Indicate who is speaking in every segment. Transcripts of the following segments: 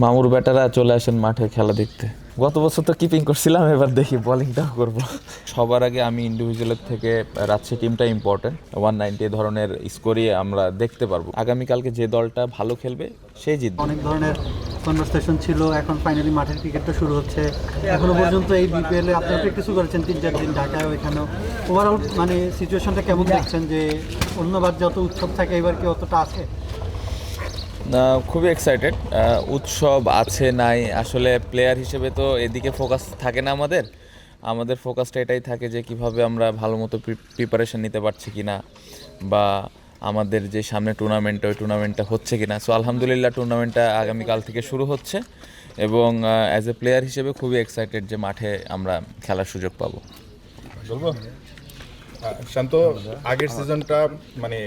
Speaker 1: মামুর ব্যাটারা চলে আসেন মাঠে খেলা দেখতে। গত বছর তো কিপিং করছিলাম, এবার দেখি বোলিংটাও করব। সবার আগে আমি ইন্ডিভিজুয়ালের থেকে রাজশাহী টিমটা ইম্পর্টেন্ট। 190 ধরনের স্কোরই আমরা দেখতে পারবো। আগামীকালকে যে দলটা ভালো খেলবে সেই জিতবে।
Speaker 2: অনেক ধরনের কনভারসেশন ছিল, এখন ফাইনালি মাঠের ক্রিকেটটা শুরু হচ্ছে। এখনো পর্যন্ত এই বিপিএলে আপনারা প্র্যাকটিসও কিছু করেছেন 3-4 দিন ঢাকায়, ওইখানেও ওভারঅল মানে সিচুয়েশনটা কেমন দেখছেন? যে অন্যবার যত উৎসব থাকে এবার কি অতটা আছে?
Speaker 1: খুবই এক্সাইটেড। উৎসব আছে নাই, আসলে প্লেয়ার হিসেবে তো এদিকে ফোকাস থাকে না আমাদের। আমাদের ফোকাসটা এটাই থাকে যে কিভাবে আমরা ভালো মতো প্রিপারেশন নিতে পারছি কিনা, বা আমাদের যে সামনে টুর্নামেন্টটা ওই টুর্নামেন্টটা হচ্ছে কিনা। সো আলহামদুলিল্লাহ টুর্নামেন্টটা আগামীকাল থেকে শুরু হচ্ছে, এবং অ্যাজ এ প্লেয়ার হিসেবে খুবই এক্সাইটেড যে মাঠে আমরা খেলার সুযোগ পাবো।
Speaker 3: বলবো শান্ত, আগের সিজনটা মানে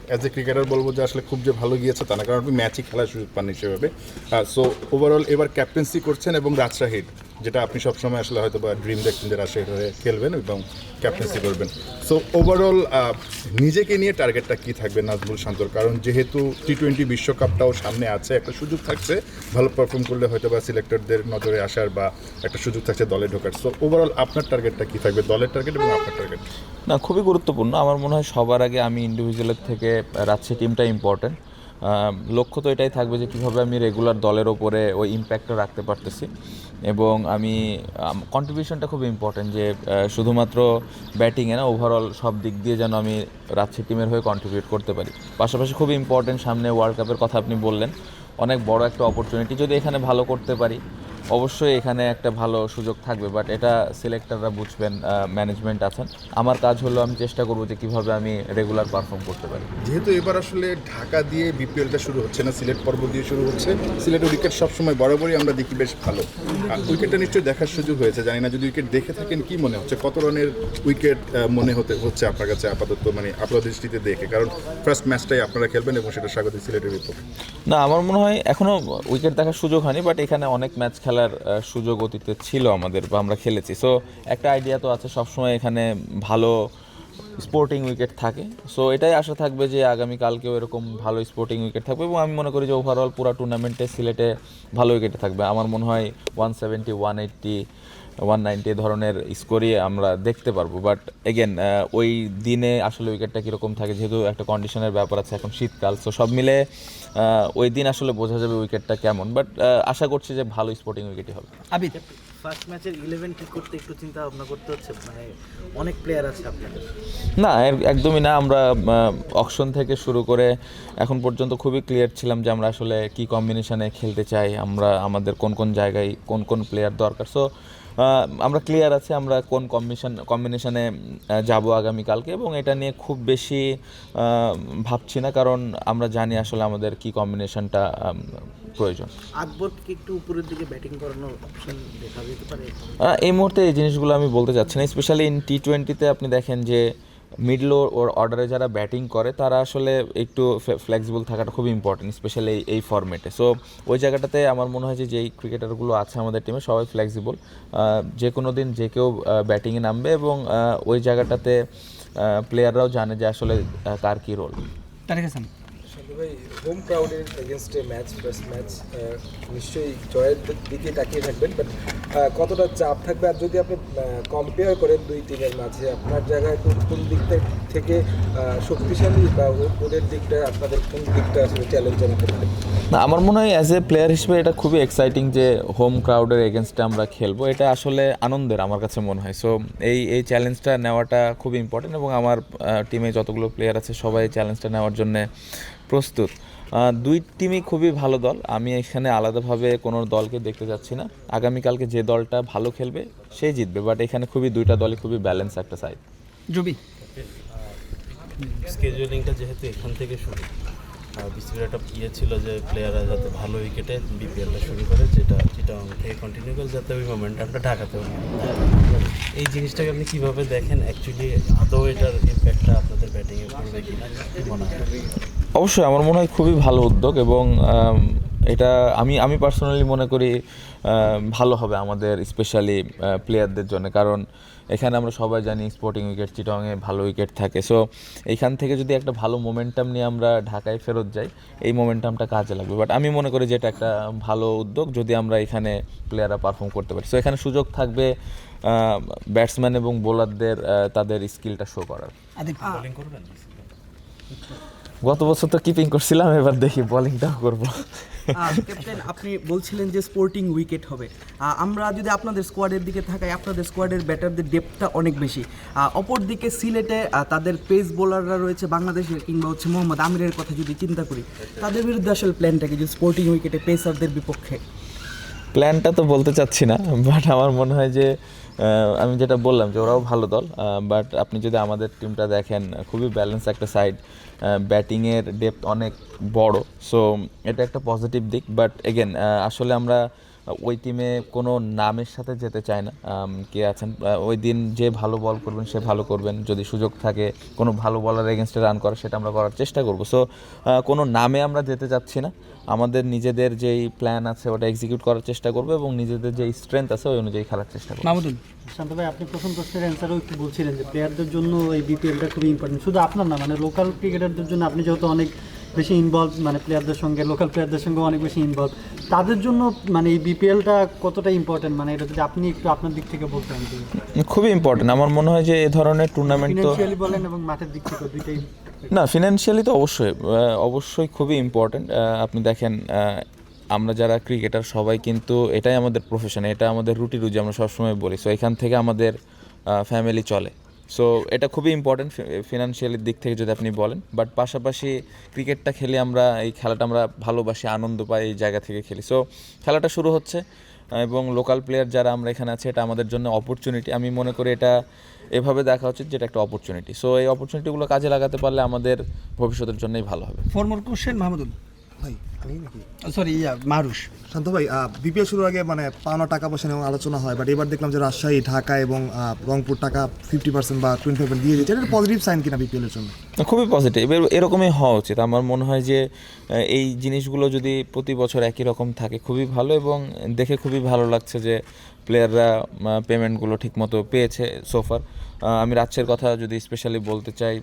Speaker 3: অ্যাজ এ ক্রিকেটার বলবো যে আসলে খুব যে ভালো গিয়েছে তা না, কারণ আপনি ম্যাচই খেলার সুযোগ পান সেভাবে। সো ওভারঅল এবার ক্যাপ্টেন্সি করছেন এবং রাজশাহীর, যেটা আপনি সবসময় আসলে হয়তো বা ড্রিম দেখছেন যে রাজশাহীর হয়ে খেলবেন এবং ক্যাপ্টেন্সি করবেন। সো ওভারঅল নিজেকে নিয়ে টার্গেটটা কী থাকবে নাজমুল শান্তর? কারণ যেহেতু T20 বিশ্বকাপটাও সামনে আছে, একটা সুযোগ থাকছে ভালো পারফর্ম করলে হয়তো বা সিলেক্টরদের নজরে আসার, বা একটা সুযোগ থাকছে দলে ঢোকার। সো ওভারঅল আপনার টার্গেটটা কী থাকবে, দলের টার্গেট এবং আপনার টার্গেট?
Speaker 1: না, খুবই গুরুত্বপূর্ণ। আমার মনে হয় সবার আগে আমি ইন্ডিভিজুয়ালের থেকে রাজশাহী টিমটা ইম্পর্টেন্ট। লক্ষ্য তো এটাই থাকবে যে কীভাবে আমি রেগুলার দলের ওপরে ওই ইম্প্যাক্টটা রাখতে পারতেছি, এবং আমি কন্ট্রিবিউশনটা খুব ইম্পর্টেন্ট, যে শুধুমাত্র ব্যাটিংয়ে না, ওভারঅল সব দিক দিয়ে যেন আমি রাজশাহী টিমের হয়ে কন্ট্রিবিউট করতে পারি। পাশাপাশি খুবই ইম্পর্টেন্ট, সামনে ওয়ার্ল্ড কাপের কথা আপনি বললেন, অনেক বড় একটা অপরচুনিটি। যদি এখানে ভালো করতে পারি অবশ্যই এখানে একটা ভালো সুযোগ থাকবে, বাট এটা সিলেক্টররা বুঝবেন, ম্যানেজমেন্ট আছেন। আমার কাজ হলো আমি চেষ্টা করবো যে কীভাবে আমি রেগুলার পারফর্ম করতে পারি।
Speaker 3: যেহেতু এবার আসলে ঢাকা দিয়ে বিপিএলটা শুরু হচ্ছে না, সিলেট পর্ব দিয়ে শুরু হচ্ছে। সিলেটের উইকেট সবসময় বরাবরই আমরা দেখি বেশ ভালো। উইকেটটা নিশ্চয়ই দেখার সুযোগ হয়েছে, জানি না যদি উইকেট দেখে থাকেন কি মনে হচ্ছে, কত রানের উইকেট মনে হচ্ছে আপনার কাছে আপাতত, মানে আপনার দৃষ্টিতে দেখে? কারণ ফার্স্ট ম্যাচটাই আপনারা খেলবেন এবং সেটা স্বাগতিক সিলেটের বিপক্ষে।
Speaker 1: না, আমার মনে হয় এখনও উইকেট দেখার সুযোগ হয়নি, বাট এখানে অনেক ম্যাচ খেলার সুযোগ অতীতে ছিল আমাদের, বা আমরা খেলেছি। সো একটা আইডিয়া তো আছে, সবসময় এখানে ভালো স্পোর্টিং উইকেট থাকে। সো এটাই আশা থাকবে যে আগামীকালকেও এরকম ভালো স্পোর্টিং উইকেট থাকবে, এবং আমি মনে করি যে ওভারঅল পুরো টুর্নামেন্টে সিলেটে ভালো উইকেটে থাকবে। আমার মনে হয় 170, 180, 190 ধরনের স্কোরই আমরা দেখতে পারবো। বাট এগেন ওই দিনে আসলে উইকেটটা কীরকম থাকে, যেহেতু একটা কন্ডিশনের ব্যাপার আছে, এখন শীতকাল। সো সব মিলে ওই দিন আসলে বোঝা যাবে উইকেটটা কেমন, বাট আশা করছি যে ভালো স্পোর্টিং উইকেটই হবে।
Speaker 4: আবিদ, ফার্স্ট ম্যাচের 11 ঠিক করতে একটু চিন্তা ভাবনা করতে হচ্ছে, মানে অনেক প্লেয়ার আছে আপনাদের?
Speaker 1: না, একদমই না। আমরা অকশন থেকে শুরু করে এখন পর্যন্ত খুবই ক্লিয়ার ছিলাম যে আমরা আসলে কী কম্বিনেশনে খেলতে চাই, আমরা আমাদের কোন কোন জায়গায় কোন কোন প্লেয়ার দরকার। সো আমরা ক্লিয়ার আছে আমরা কোন কম্বিনেশনে যাব আগামীকালকে, এবং এটা নিয়ে খুব বেশি ভাবছি না, কারণ আমরা জানি আসলে আমাদের কী কম্বিনেশনটা প্রয়োজন।
Speaker 4: আকবরকে একটু উপরের দিকে ব্যাটিং করানোর অপশন দেখা যেতে পারে?
Speaker 1: এই মুহূর্তে এই জিনিসগুলো আমি বলতে চাচ্ছি না। স্পেশালি ইন T20-তে আপনি দেখেন যে মিডল অর্ডারে যারা ব্যাটিং করে তারা আসলে একটু ফ্লেক্সিবল থাকাটা খুব ইম্পর্টেন্ট, স্পেশালি এই ফরম্যাটে। সো ওই জায়গাটাতে আমার মনে হয় যে যেই ক্রিকেটারগুলো আছে আমাদের টিমে সবাই ফ্লেক্সিবল, যে কোনো দিন যে কেউ ব্যাটিংয়ে নামবে, এবং ওই জায়গাটাতে প্লেয়াররাও জানে যে আসলে কার কী রোল।
Speaker 5: ভাই, হোম ক্রাউডের এগেনস্টে ম্যাচ, ফার্স্ট ম্যাচ, নিশ্চয়ই জয়ের দিকে তাকিয়ে থাকবেন, বাট কতটা চাপ থাকবে? আর যদি আপনি কম্পেয়ার করেন দুই টিমের মাঝে, আপনার জায়গায় কোন দিকটা থেকে শক্তিশালী, বা ওদের দিকটা আপনাদের কোন দিকটা আসলে চ্যালেঞ্জ জানাতে পারে?
Speaker 1: না, আমার মনে হয় অ্যাজ এ প্লেয়ার হিসেবে এটা খুবই এক্সাইটিং যে হোম ক্রাউডের এগেনস্টে আমরা খেলবো। এটা আসলে আনন্দের আমার কাছে মনে হয়। সো এই চ্যালেঞ্জটা নেওয়াটা খুবই ইম্পর্টেন্ট, এবং আমার টিমে যতগুলো প্লেয়ার আছে সবাই চ্যালেঞ্জটা নেওয়ার জন্য প্রস্তুত। দুই টিমই খুবই ভালো দল, আমি এখানে আলাদাভাবে কোনো দলকে দেখতে যাচ্ছি না। আগামীকালকে যে দলটা ভালো খেলবে সেই জিতবে, বাট এখানে দুইটা দলই খুবই ব্যালেন্স একটা সাইড।
Speaker 2: জবি,
Speaker 6: স্কেজুয়ালিংটা যেহেতু এখান থেকে শুরু, বিসিবির একটা ছিল যে প্লেয়াররা যাতে ভালো উইকেটে বিপিএলটা শুরু করে, যেটা থেকে কন্টিনিউ করে, যাতে ওই মোমেন্টামটা ঢাকাতেও এই জিনিসটাকে আপনি কীভাবে দেখেন? অ্যাকচুয়ালি আদৌ এটার ইম্প্যাক্টটা আপনাদের ব্যাটিংয়ে পড়বে কিনা, কী মনে হয়?
Speaker 1: অবশ্যই আমার মনে হয় খুবই ভালো উদ্যোগ, এবং এটা আমি পার্সোনালি মনে করি ভালো হবে আমাদের স্পেশালি প্লেয়ারদের জন্য, কারণ এখানে আমরা সবাই জানি স্পোর্টিং উইকেট চিটাগংয়ে ভালো উইকেট থাকে। সো এইখান থেকে যদি একটা ভালো মোমেন্টাম নিয়ে আমরা ঢাকায় ফেরত যাই, এই মোমেন্টামটা কাজে লাগবে। বাট আমি মনে করি যে এটা একটা ভালো উদ্যোগ যদি আমরা এখানে প্লেয়াররা পারফর্ম করতে পারি। সো এখানে সুযোগ থাকবে ব্যাটসম্যান এবং বোলারদের তাদের স্কিলটা শো করার। গত বছর তো কিপিং করছিলাম, এবার দেখি বোলিংটাও করবো।
Speaker 7: ক্যাপ্টেন, আপনি বলছিলেন যে স্পোর্টিং উইকেট হবে। আমরা যদি আপনাদের স্কোয়াডের দিকে থাকাই, আপনাদের স্কোয়াডের ব্যাটারদের ডেপথটা অনেক বেশি। অপরদিকে সিলেটে তাদের পেস বোলাররা রয়েছে বাংলাদেশের, কিংবা হচ্ছে মোহাম্মদ আমিরের কথা যদি চিন্তা করি, তাদের বিরুদ্ধে আসলে প্ল্যানটাকে যে স্পোর্টিং উইকেটে পেসারদের বিপক্ষে
Speaker 1: প্ল্যানটা তো বলতে চাচ্ছি না, বাট আমার মনে হয় যে আমি যেটা বললাম যে ওরাও ভালো দল, বাট আপনি যদি আমাদের টিমটা দেখেন খুবই ব্যালেন্স একটা সাইড, ব্যাটিংয়ের ডেপথ অনেক বড়। সো এটা একটা পজিটিভ দিক। বাট এগেন আসলে আমরা ওই টিমে কোনো নামের সাথে যেতে চাই না। কে আছেন ওই দিন যে ভালো বল করবেন সে ভালো করবেন, যদি সুযোগ থাকে কোনো ভালো বলার এগেনস্টে রান করা সেটা আমরা করার চেষ্টা করব। সো কোনো নামে আমরা যেতে চাচ্ছি না, আমাদের নিজেদের যেই প্ল্যান আছে ওটা এক্সিকিউট করার চেষ্টা করবো এবং নিজেদের যেই স্ট্রেংথ আছে ওই অনুযায়ী খেলার চেষ্টা করবো।
Speaker 7: মাহমুদুল।
Speaker 2: শান্ত ভাই, আপনি প্রথম প্রশ্নের অ্যান্সারও একটু বলছিলেন যে প্লেয়ারদের জন্য এই বিপিএলটা খুবই ইম্পর্টেন্ট, শুধু আপনার না, মানে লোকাল ক্রিকেটারদের জন্য। আপনি যেহেতু অনেক বেশি ইনভলভ, মানে প্লেয়ারদের সঙ্গে, লোকাল প্লেয়ারদের সঙ্গে অনেক বেশি ইনভলভ, তাদের জন্য মানে এই বিপিএলটা কতটা ইম্পর্টেন্ট, মানে এটা যদি আপনি একটু আপনার দিক থেকে বলতেন।
Speaker 1: খুবই ইম্পর্টেন্ট আমার মনে হয় যে এ ধরনের টুর্নামেন্ট তো
Speaker 2: ফিনান্সিয়ালি বলেন এবং মাঠের দিক থেকে দুইটাই।
Speaker 1: না, ফিনান্সিয়ালি তো অবশ্যই খুবই ইম্পর্টেন্ট। আপনি দেখেন আমরা যারা ক্রিকেটার সবাই কিন্তু এটাই আমাদের প্রফেশন, এটা আমাদের রুজি আমরা সবসময় বলি। সো এখান থেকে আমাদের ফ্যামিলি চলে। সো এটা খুবই ইম্পর্টেন্ট ফিনান্সিয়ালির দিক থেকে যদি আপনি বলেন। বাট পাশাপাশি ক্রিকেটটা খেলে আমরা এই খেলাটা আমরা ভালোবাসি, আনন্দ পাই, এই জায়গা থেকে খেলি। সো খেলাটা শুরু হচ্ছে এবং লোকাল প্লেয়ার যারা আমরা এখানে আছে এটা আমাদের জন্য অপরচুনিটি। আমি মনে করি এটা এভাবে দেখা উচিত যেটা একটা অপরচুনিটি। সো এই অপরচুনিটিগুলো কাজে লাগাতে পারলে আমাদের ভবিষ্যতের জন্যই ভালো হবে।
Speaker 7: ফরমাল কোশ্চেন মাহমুদুল
Speaker 8: ভাই, আমি নাকি
Speaker 7: সরি মারুশ।
Speaker 8: শান্ত ভাই, বিপিএল শুরুর আগে মানে পাওনা টাকা পয়সা নিয়ে আলোচনা হয়, বাট এবার দেখলাম যে রাজশাহী, ঢাকা এবং রংপুর টাকা 50% বা 25% দিয়ে দিচ্ছে। এটা পজিটিভ সাইন কিনা বিপিএল এর জন্য?
Speaker 1: খুবই পজিটিভ, এরকমই হওয়া উচিত। আমার মনে হয় যে এই জিনিসগুলো যদি প্রতি বছর একই রকম থাকে খুবই ভালো, এবং দেখে খুবই ভালো লাগছে যে প্লেয়াররা পেমেন্টগুলো ঠিকমতো পেয়েছে সোফার। আমি রাজশাহীর কথা যদি স্পেশালি বলতে চাই,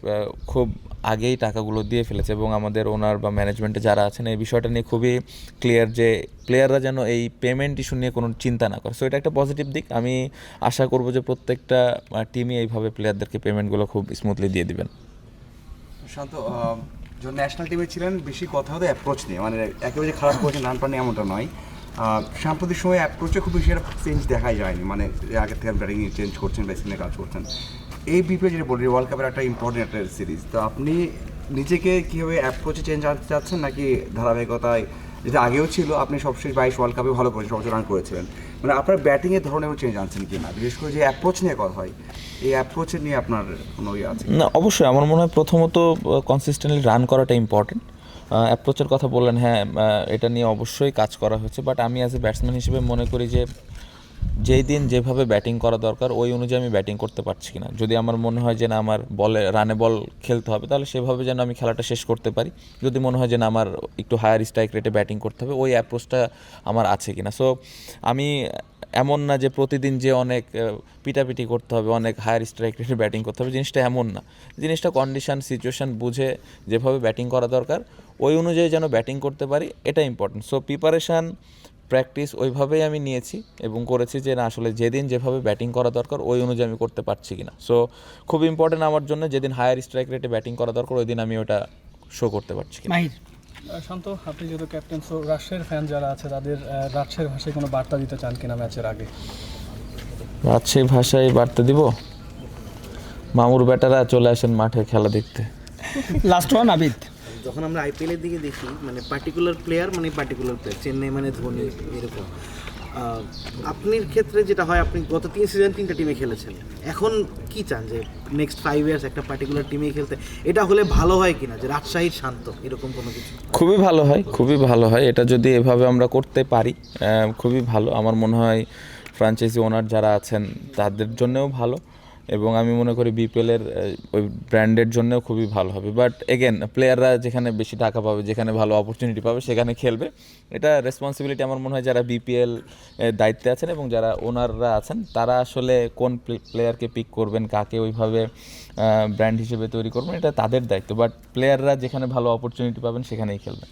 Speaker 1: খুব আগেই টাকাগুলো দিয়ে ফেলেছে এবং আমাদের ওনার বা ম্যানেজমেন্টে যারা আছেন এই বিষয়টা নিয়ে খুবই ক্লিয়ার যে প্লেয়াররা যেন এই পেমেন্ট ইস্যু নিয়ে কোনো চিন্তা না করে। সো এটা একটা পজিটিভ দিক। আমি আশা করব যে প্রত্যেকটা টিমই এইভাবে প্লেয়ারদেরকে পেমেন্টগুলো খুব স্মুথলি দিয়ে দিবেন।
Speaker 9: শান্ত, যখন ন্যাশনাল টিমে ছিলেন বেশি কথা হতো অ্যাপ্রোচ নিয়ে, মানে একেবারে খারাপ করেছেন রান পান এমনটা নয়। সাম্প্রতিক সময় অ্যাপ্রোচে খুব বেশি একটা চেঞ্জ দেখাই যায়নি, মানে আগের থেকে ব্যাটিং চেঞ্জ করছেন বা স্পিনে কাজ করছেন। এই বিপিএল যেটা বলি ওয়ার্ল্ড কাপের একটা ইম্পর্টেন্ট একটা সিরিজ, তো আপনি নিজেকে কীভাবে অ্যাপ্রোচে চেঞ্জ আনতে চাচ্ছেন, নাকি ধারাবাহিকতায় যেটা আগেও ছিল আপনি সবশেষ 22 ওয়ার্ল্ড কাপে ভালো করেছেন, সবচেয়ে রান করেছিলেন, মানে আপনার ব্যাটিংয়ের ধরনেও চেঞ্জ আনছেন কি না? বিশেষ করে যে অ্যাপ্রোচ নিয়ে কথা হয়, এই অ্যাপ্রোচে নিয়ে আপনার কোনো ইয়ে আছে?
Speaker 1: না, অবশ্যই আমার মনে হয় প্রথমত কনসিস্টেন্টলি রান করাটা ইম্পর্টেন্ট। অ্যাপ্রোচের কথা বললেন, হ্যাঁ এটা নিয়ে অবশ্যই কাজ করা হয়েছে। বাট আমি অ্যাজ এ ব্যাটসম্যান হিসেবে মনে করি যে যেই দিন যেভাবে ব্যাটিং করা দরকার ওই অনুযায়ী আমি ব্যাটিং করতে পারছি কিনা। যদি আমার মনে হয় যে না আমার রানে বল খেলতে হবে, তাহলে সেভাবে যেন আমি খেলাটা শেষ করতে পারি। যদি মনে হয় যে না আমার একটু হায়ার স্ট্রাইক রেটে ব্যাটিং করতে হবে, ওই অ্যাপ্রোচটা আমার আছে কিনা। সো আমি এমন না যে প্রতিদিন যে অনেক পিটাপিটি করতে হবে, অনেক হায়ার স্ট্রাইক রেটে ব্যাটিং করতে হবে, জিনিসটা এমন না। জিনিসটা কন্ডিশন সিচুয়েশান বুঝে যেভাবে ব্যাটিং করা দরকার ওই অনুযায়ী যেন ব্যাটিং করতে পারি, এটা ইম্পর্টেন্ট। সো প্রিপারেশান, প্র্যাকটিস ওইভাবেই আমি নিয়েছি এবং করেছি যে না আসলে যেদিন যেভাবে ব্যাটিং করা দরকার ওই অনুযায়ী আমি করতে পারছি কিনা। সো খুব ইম্পর্টেন্ট আমার জন্য, যেদিন হায়ার স্ট্রাইক রেটে ব্যাটিং করা দরকার ওই দিন আমি ওটা শো করতে পারছি কিনা।
Speaker 7: মাহির।
Speaker 10: শান্ত, আপনি যেহেতু ক্যাপ্টেন, সো রাজশাহীর ফ্যান যারা আছে তাদের রাজশাহীর ভাষায় কোনো বার্তা দিতে চান কিনা ম্যাচের আগে?
Speaker 1: রাজশাহী ভাষায় বার্তা দিব, মামুর ব্যাটারা চলে আসেন মাঠে খেলা দেখতে।
Speaker 7: Last one Abid.
Speaker 4: যখন আমরা আইপিএলের দিকে দেখি, মানে পার্টিকুলার প্লেয়ার, চেন্নাই মানে ধোনি, এরকম আপনার ক্ষেত্রে যেটা হয়, আপনি গত 3 সিজন 3টা টিমে খেলেছেন, এখন কি চান যে নেক্সট 5 ইয়ার্স একটা পার্টিকুলার টিমে খেলতে? এটা হলে ভালো হয় কিনা, যে রাজশাহীর শান্ত এরকম কোনো কিছু?
Speaker 1: খুবই ভালো হয়, খুবই ভালো হয়। এটা যদি এভাবে আমরা করতে পারি খুবই ভালো। আমার মনে হয় ফ্র্যাঞ্চাইজি ওনার যারা আছেন তাদের জন্যও ভালো এবং আমি মনে করি বিপিএলের ওই ব্র্যান্ডের জন্যও খুবই ভালো হবে। বাট এগেন প্লেয়াররা যেখানে বেশি টাকা পাবে, যেখানে ভালো অপরচুনিটি পাবে সেখানে খেলবে। এটা রেসপন্সিবিলিটি আমার মনে হয় যারা বিপিএল দায়িত্বে আছেন এবং যারা ওনাররা আছেন তারা আসলে কোন প্লেয়ারকে পিক করবেন, কাকে ওইভাবে ব্র্যান্ড হিসেবে তৈরি করবেন, এটা তাদের দায়িত্ব। বাট প্লেয়াররা যেখানে ভালো অপরচুনিটি পাবেন সেখানেই খেলবেন।